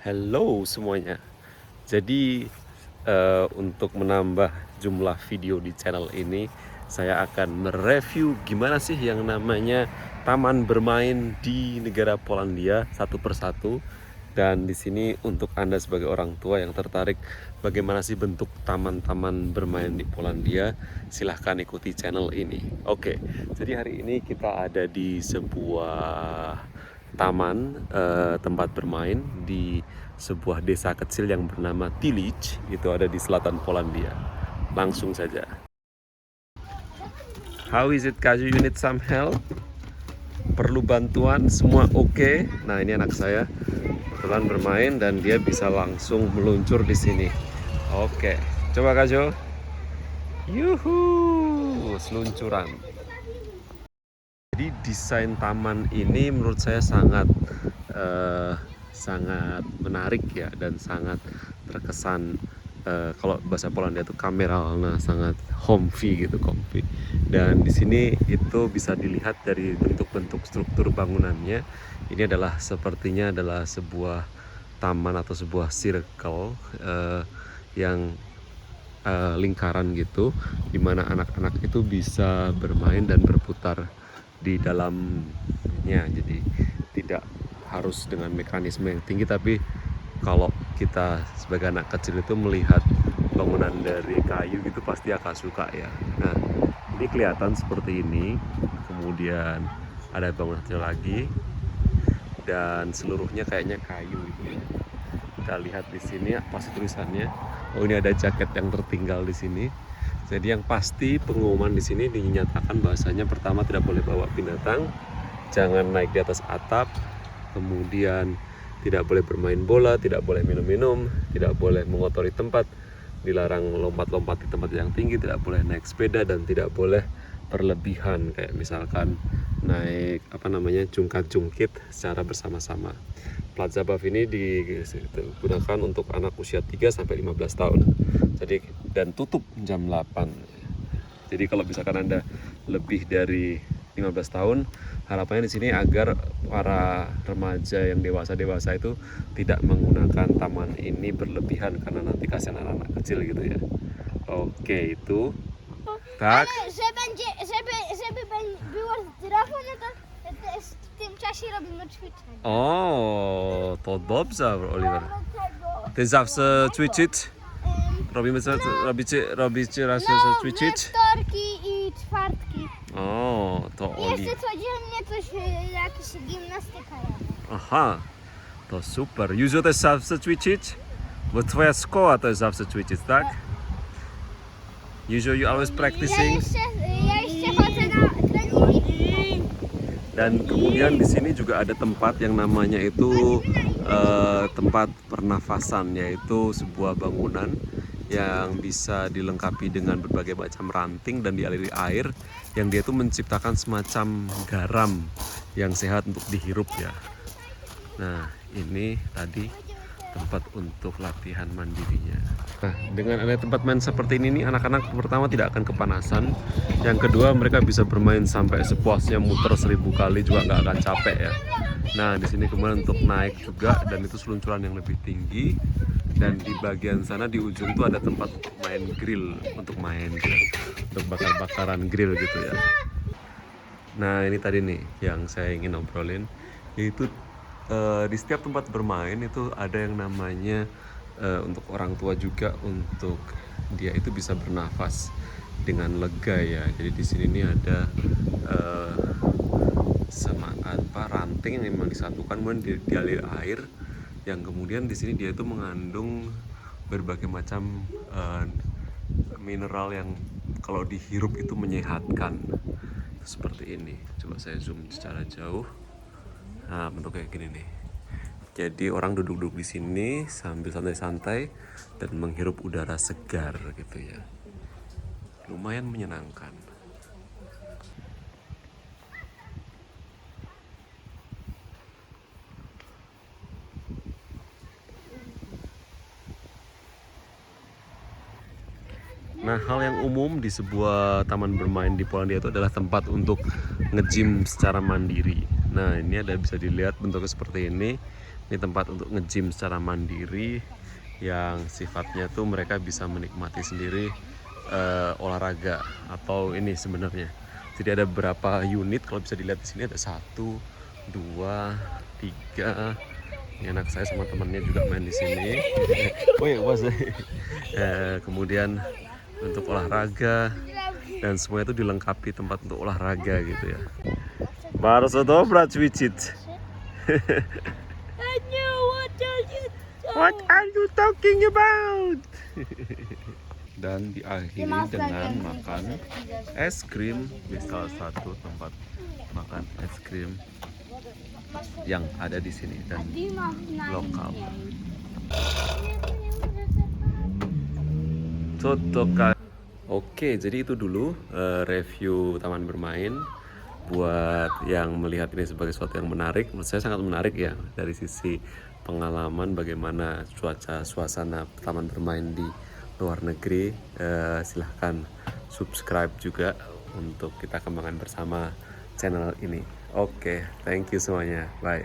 Halo semuanya. Jadi untuk menambah jumlah video di channel ini, saya akan mereview gimana sih yang namanya taman bermain di negara Polandia satu persatu. Dan di sini untuk Anda sebagai orang tua yang tertarik bagaimana sih bentuk taman-taman bermain di Polandia, silahkan ikuti channel ini. Oke, jadi hari ini kita ada di sebuah taman tempat bermain di sebuah desa kecil yang bernama Tilic, itu ada di selatan Polandia. Langsung saja. How is it, Kaju? You need some help? Perlu bantuan? Semua oke? Nah, ini anak saya kebetulan bermain dan dia bisa langsung meluncur di sini. Oke, coba Kaju. Yuhu, seluncuran. Jadi desain taman ini menurut saya sangat menarik ya, dan sangat terkesan kalau bahasa Polandia itu kameralna, sangat homey gitu, comfy. Dan di sini itu bisa dilihat dari bentuk-bentuk struktur bangunannya. Ini adalah sepertinya adalah sebuah taman atau sebuah circle yang lingkaran gitu, dimana anak-anak itu bisa bermain dan berputar di dalamnya. Jadi tidak harus dengan mekanisme yang tinggi, tapi kalau kita sebagai anak kecil itu melihat bangunan dari kayu gitu pasti akan suka ya. Nah, ini kelihatan seperti ini, kemudian ada bangunan kecil lagi dan seluruhnya kayaknya kayu gitu. Kita lihat di sini apa sih tulisannya? Oh, ini ada jaket yang tertinggal di sini. Jadi yang pasti pengumuman di sini dinyatakan bahasanya pertama tidak boleh bawa binatang, jangan naik di atas atap, kemudian tidak boleh bermain bola, tidak boleh minum-minum, tidak boleh mengotori tempat, dilarang lompat-lompat di tempat yang tinggi, tidak boleh naik sepeda, dan tidak boleh berlebihan kayak misalkan naik jungkat-jungkit secara bersama-sama. Plat Zabav ini digunakan untuk anak usia 3 sampai 15 tahun. Jadi dan tutup jam 8. Jadi kalau misalkan Anda lebih dari 15 tahun, harapannya di sini agar para remaja yang dewasa itu tidak menggunakan taman ini berlebihan, karena nanti kasihan anak-anak kecil gitu ya. Oke, itu. Tak. O, to dobrze, Oliver. Ty zawsze ćwiczyć? Robicie raz ćwiczyć? Wtorki i czwartki. O, to I Oli. jeszcze codziennie coś, jakaś gimnastyka jest. Aha, to super. Józio też zawsze ćwiczyć? Bo twoja szkoła też zawsze ćwiczyć, tak? Józio, you always practicing? Ja jeszcze chodzę na treningi. Dan kemudian di sini juga ada tempat yang namanya itu tempat pernafasan, yaitu sebuah bangunan yang bisa dilengkapi dengan berbagai macam ranting dan dialiri air, yang dia itu menciptakan semacam garam yang sehat untuk dihirup ya. Nah, ini tadi tempat untuk latihan mandirinya. Nah, dengan ada tempat main seperti ini nih, anak-anak pertama tidak akan kepanasan. Yang kedua, mereka bisa bermain sampai sepuasnya, muter 1000 kali juga nggak akan capek ya. Nah, di sini kemudian untuk naik juga, dan itu seluncuran yang lebih tinggi. Dan di bagian sana di ujung tuh ada tempat main grill, untuk bakar-bakaran grill gitu ya. Nah, ini tadi nih yang saya ingin obrolin, yaitu di setiap tempat bermain itu ada yang namanya untuk orang tua juga, untuk dia itu bisa bernafas dengan lega ya. Jadi di sini nih ada ranting yang memang disatukan kemudian dialir air, yang kemudian di sini dia itu mengandung berbagai macam mineral yang kalau dihirup itu menyehatkan. Seperti ini. Coba saya zoom secara jauh. Nah, bentuknya kayak gini nih. Jadi orang duduk-duduk di sini sambil santai-santai dan menghirup udara segar gitu ya. Lumayan menyenangkan. Nah, hal yang umum di sebuah taman bermain di Polandia itu adalah tempat untuk nge-gym secara mandiri. Nah, ini ada bisa dilihat bentuknya seperti ini. Ini tempat untuk nge-gym secara mandiri yang sifatnya tuh mereka bisa menikmati sendiri olahraga atau ini sebenarnya. Jadi ada beberapa unit, kalau bisa dilihat di sini ada 1, 2, 3. Ini anak saya sama temannya juga main di sini. Oh ya, was. Kemudian untuk olahraga dan semuanya itu dilengkapi tempat untuk olahraga gitu ya. Bardzo dobra ćwiczyć. What are you talking about? Dan diakhiri dengan makan es krim di salah satu tempat makan es krim yang ada di sini dan lokal. Cotoka. Oke, jadi itu dulu review taman bermain. Buat yang melihat ini sebagai sesuatu yang menarik, menurut saya sangat menarik ya, dari sisi pengalaman bagaimana suasana taman bermain di luar negeri. Silahkan subscribe juga untuk kita kembangkan bersama channel ini. Oke, thank you semuanya, bye.